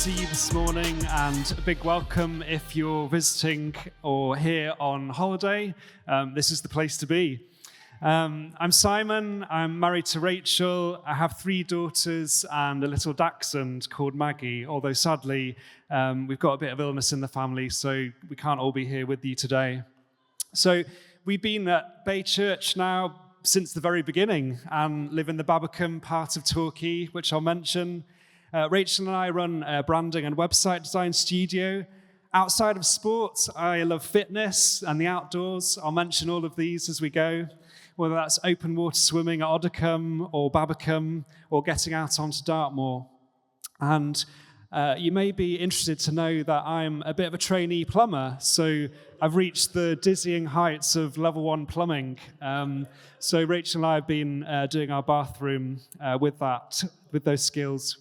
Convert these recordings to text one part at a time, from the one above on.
see you this morning, and a big welcome if you're visiting or here on holiday. This is the place to be. I'm Simon. I'm married to Rachel. I have 3 daughters and a little dachshund called Maggie, although sadly we've got a bit of illness in the family, so we can't all be here with you today. So we've been at Bay Church now since the very beginning and live in the Babacum part of Torquay, which I'll mention. Rachel and I run a branding and website design studio. Outside of sports, I love fitness and the outdoors. I'll mention all of these as we go, whether that's open water swimming at Oddicombe or Babacum or getting out onto Dartmoor. And you may be interested to know that I'm a bit of a trainee plumber, so I've reached the dizzying heights of level 1 plumbing. So Rachel and I have been doing our bathroom with those skills.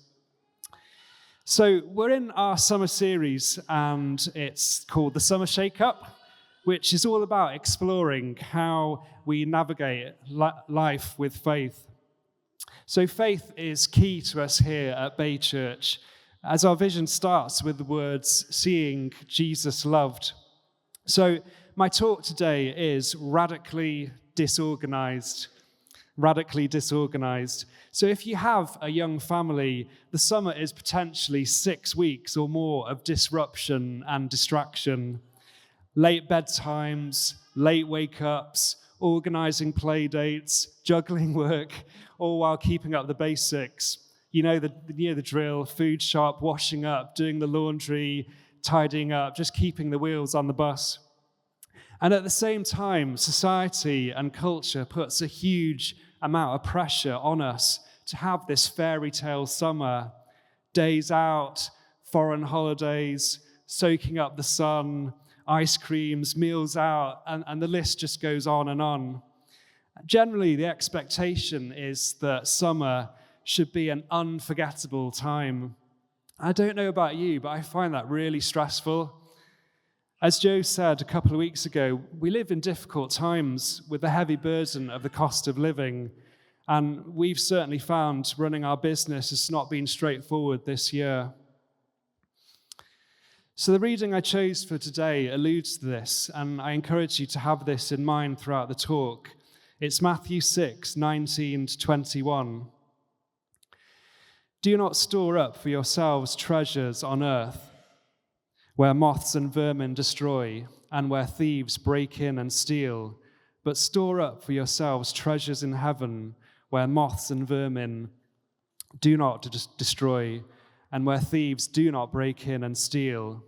So we're in our summer series, and it's called The Summer Shake-Up, which is all about exploring how we navigate life with faith. So faith is key to us here at Bay Church, as our vision starts with the words, seeing Jesus loved. So my talk today is radically disorganized. Radically disorganized. So if you have a young family, the summer is potentially 6 weeks or more of disruption and distraction. Late bedtimes, late wake-ups, organizing play dates, juggling work, all while keeping up the basics. You know the drill: food shop, washing up, doing the laundry, tidying up, just keeping the wheels on the bus. And at the same time, society and culture puts a huge amount of pressure on us to have this fairy tale summer. Days out, foreign holidays, soaking up the sun, ice creams, meals out, and the list just goes on and on. Generally, the expectation is that summer should be an unforgettable time. I don't know about you, but I find that really stressful. As Joe said a couple of weeks ago, we live in difficult times with the heavy burden of the cost of living, and we've certainly found running our business has not been straightforward this year. So the reading I chose for today alludes to this, and I encourage you to have this in mind throughout the talk. It's Matthew 6:19-21. Do not store up for yourselves treasures on earth, where moths and vermin destroy, and where thieves break in and steal, but store up for yourselves treasures in heaven, where moths and vermin do not destroy, and where thieves do not break in and steal.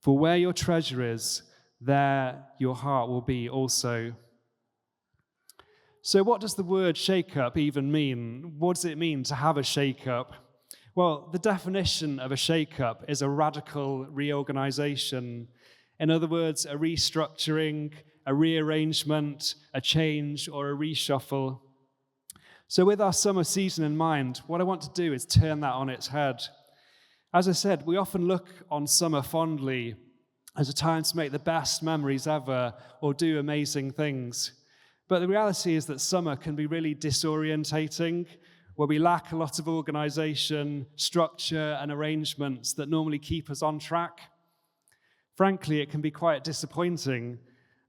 For where your treasure is, there your heart will be also. So what does the word shake-up even mean? What does it mean to have a shake-up? Well, the definition of a shake-up is a radical reorganization. In other words, a restructuring, a rearrangement, a change, or a reshuffle. So with our summer season in mind, what I want to do is turn that on its head. As I said, we often look on summer fondly as a time to make the best memories ever or do amazing things. But the reality is that summer can be really disorientating, where we lack a lot of organization, structure, and arrangements that normally keep us on track. Frankly, it can be quite disappointing,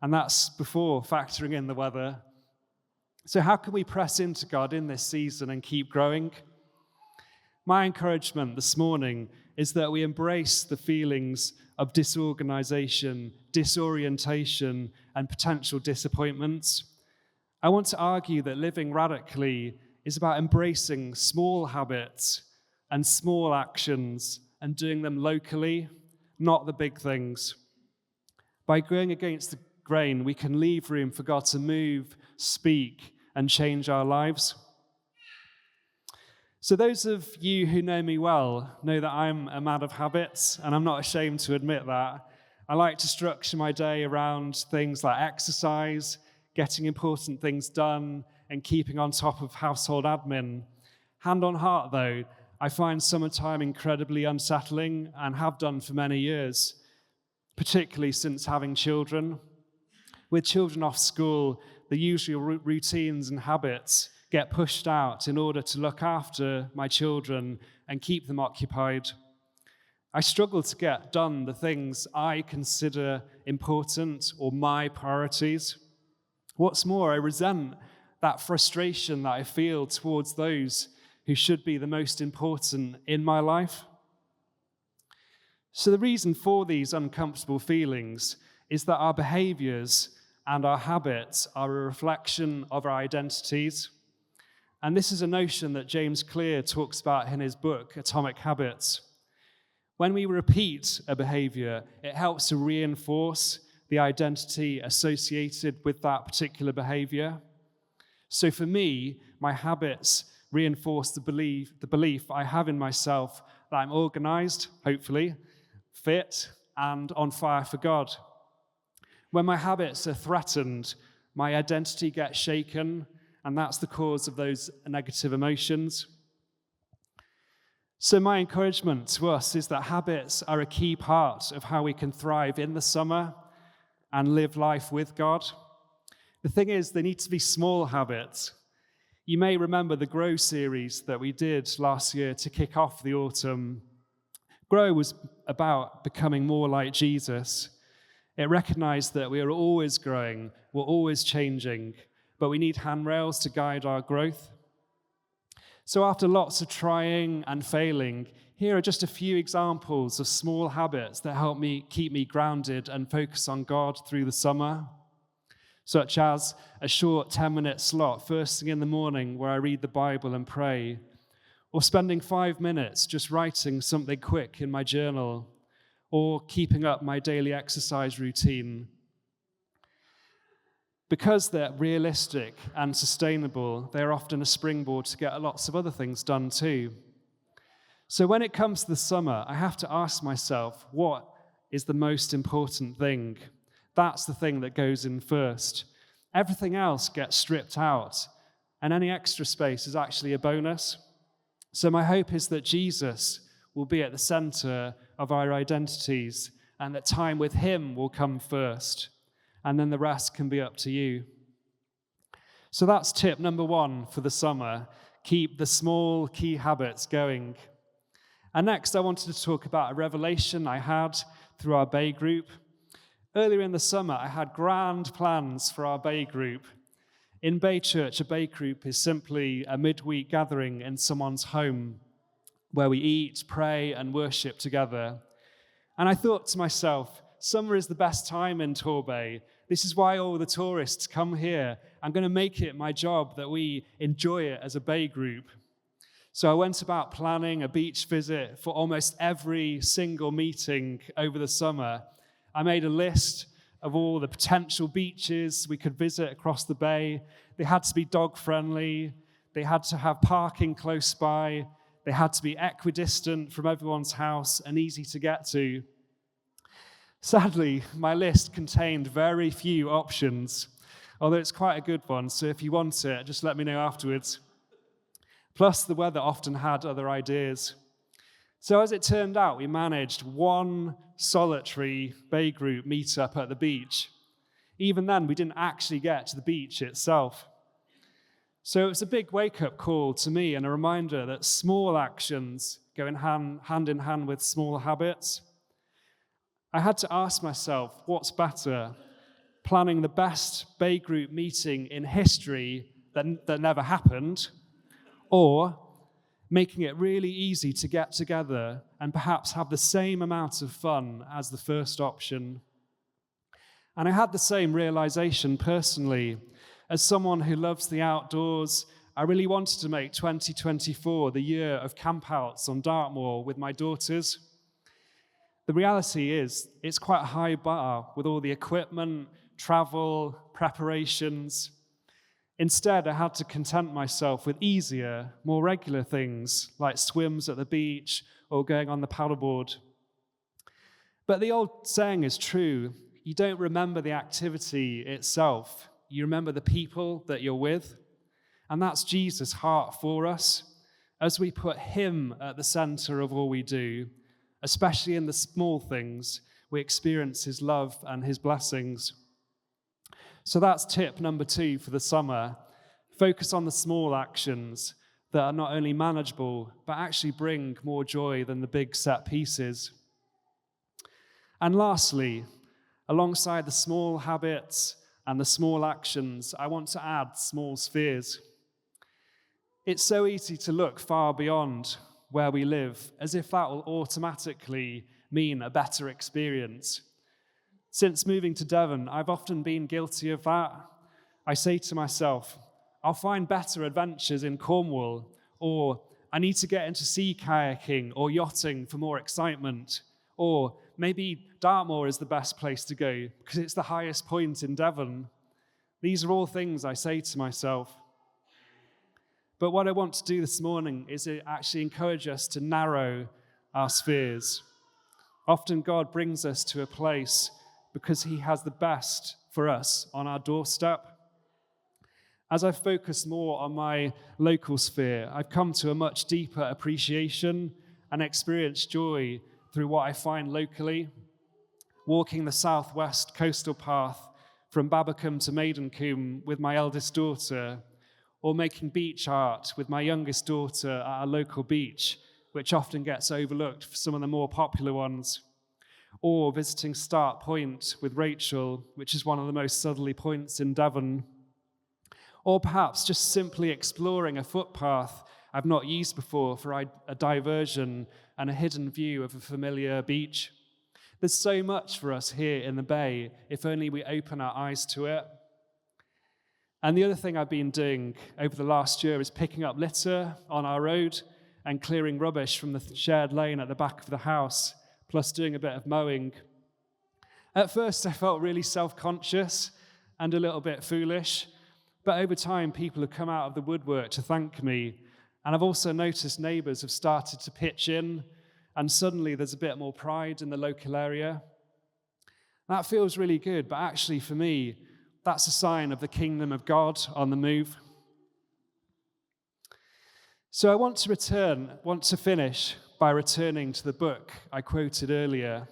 and that's before factoring in the weather. So how can we press into God in this season and keep growing? My encouragement this morning is that we embrace the feelings of disorganization, disorientation, and potential disappointments. I want to argue that living radically is about embracing small habits and small actions and doing them locally, not the big things. By going against the grain, we can leave room for God to move, speak, and change our lives. So those of you who know me well know that I'm a man of habits, and I'm not ashamed to admit that. I like to structure my day around things like exercise, getting important things done, and keeping on top of household admin. Hand on heart, though, I find summertime incredibly unsettling and have done for many years, particularly since having children. With children off school, the usual routines and habits get pushed out in order to look after my children and keep them occupied. I struggle to get done the things I consider important or my priorities. What's more, I resent that frustration that I feel towards those who should be the most important in my life. So the reason for these uncomfortable feelings is that our behaviors and our habits are a reflection of our identities. And this is a notion that James Clear talks about in his book, Atomic Habits. When we repeat a behavior, it helps to reinforce the identity associated with that particular behavior. So for me, my habits reinforce the belief I have in myself that I'm organized, hopefully, fit, and on fire for God. When my habits are threatened, my identity gets shaken, and that's the cause of those negative emotions. So my encouragement to us is that habits are a key part of how we can thrive in the summer and live life with God. The thing is, they need to be small habits. You may remember the Grow series that we did last year to kick off the autumn. Grow was about becoming more like Jesus. It recognized that we are always growing, we're always changing, but we need handrails to guide our growth. So after lots of trying and failing, here are just a few examples of small habits that help me keep me grounded and focus on God through the summer, such as a short 10-minute slot first thing in the morning where I read the Bible and pray, or spending 5 minutes just writing something quick in my journal, or keeping up my daily exercise routine. Because they're realistic and sustainable, they're often a springboard to get lots of other things done too. So when it comes to the summer, I have to ask myself, what is the most important thing? That's the thing that goes in first. Everything else gets stripped out, and any extra space is actually a bonus. So my hope is that Jesus will be at the center of our identities, and that time with him will come first. And then the rest can be up to you. So that's tip number 1 for the summer. Keep the small key habits going. And next, I wanted to talk about a revelation I had through our Bay group. Earlier in the summer, I had grand plans for our Bay group. In Bay Church, a Bay group is simply a midweek gathering in someone's home where we eat, pray, and worship together. And I thought to myself, summer is the best time in Torbay. This is why all the tourists come here. I'm going to make it my job that we enjoy it as a Bay group. So I went about planning a beach visit for almost every single meeting over the summer. I made a list of all the potential beaches we could visit across the bay. They had to be dog-friendly. They had to have parking close by. They had to be equidistant from everyone's house and easy to get to. Sadly, my list contained very few options, although it's quite a good one, so if you want it, just let me know afterwards. Plus, the weather often had other ideas. So as it turned out, we managed one solitary Bay group meetup at the beach. Even then, we didn't actually get to the beach itself. So it was a big wake-up call to me and a reminder that small actions go hand in hand with small habits. I had to ask myself, what's better? Planning the best Bay group meeting in history that never happened, or making it really easy to get together and perhaps have the same amount of fun as the first option? And I had the same realization personally. As someone who loves the outdoors, I really wanted to make 2024 the year of campouts on Dartmoor with my daughters. The reality is, it's quite a high bar with all the equipment, travel, preparations. Instead, I had to content myself with easier, more regular things like swims at the beach or going on the paddleboard. But the old saying is true. You don't remember the activity itself. You remember the people that you're with. And that's Jesus' heart for us. As we put him at the center of all we do, especially in the small things, we experience his love and his blessings. So that's tip number 2 for the summer. Focus on the small actions that are not only manageable, but actually bring more joy than the big set pieces. And lastly, alongside the small habits and the small actions, I want to add small spheres. It's so easy to look far beyond where we live, as if that will automatically mean a better experience. Since moving to Devon, I've often been guilty of that. I say to myself, I'll find better adventures in Cornwall, or I need to get into sea kayaking or yachting for more excitement, or maybe Dartmoor is the best place to go because it's the highest point in Devon. These are all things I say to myself. But what I want to do this morning is to actually encourage us to narrow our spheres. Often God brings us to a place because he has the best for us on our doorstep. As I've focused more on my local sphere, I've come to a much deeper appreciation and experienced joy through what I find locally. Walking the southwest coastal path from Babbacombe to Maidencombe with my eldest daughter, or making beach art with my youngest daughter at a local beach, which often gets overlooked for some of the more popular ones, or visiting Start Point with Rachel, which is one of the most southerly points in Devon, or perhaps just simply exploring a footpath I've not used before for a diversion and a hidden view of a familiar beach. There's so much for us here in the Bay, if only we open our eyes to it. And the other thing I've been doing over the last year is picking up litter on our road and clearing rubbish from the shared lane at the back of the house, plus doing a bit of mowing. At first, I felt really self-conscious and a little bit foolish, but over time, people have come out of the woodwork to thank me. And I've also noticed neighbours have started to pitch in, and suddenly there's a bit more pride in the local area. That feels really good, but actually for me, that's a sign of the kingdom of God on the move. So I want to finish by returning to the book I quoted earlier.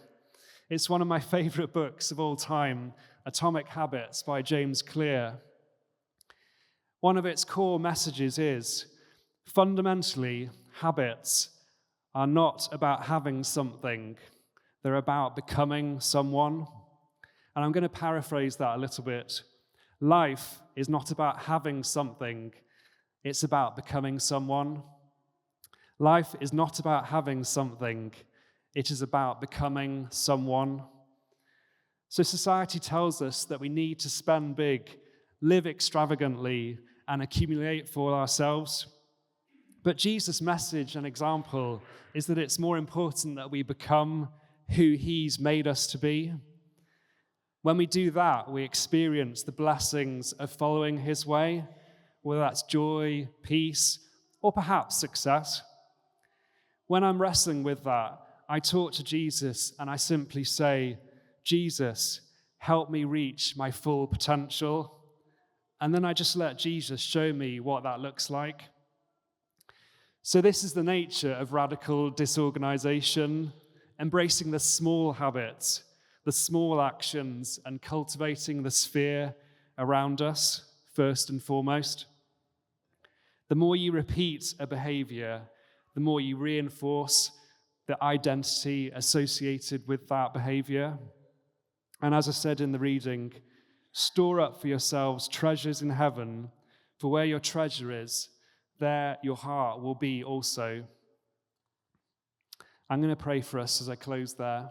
It's one of my favorite books of all time, Atomic Habits by James Clear. One of its core messages is, fundamentally, habits are not about having something, they're about becoming someone. And I'm going to paraphrase that a little bit. Life is not about having something, it's about becoming someone. Life is not about having something, it is about becoming someone. So society tells us that we need to spend big, live extravagantly, and accumulate for ourselves. But Jesus' message and example is that it's more important that we become who he's made us to be. When we do that, we experience the blessings of following his way, whether that's joy, peace, or perhaps success. When I'm wrestling with that, I talk to Jesus and I simply say, Jesus, help me reach my full potential. And then I just let Jesus show me what that looks like. So this is the nature of radical disorganization, embracing the small habits, the small actions, and cultivating the sphere around us, first and foremost. The more you repeat a behavior, the more you reinforce the identity associated with that behavior. And as I said in the reading, store up for yourselves treasures in heaven, for where your treasure is, there your heart will be also. I'm going to pray for us as I close there.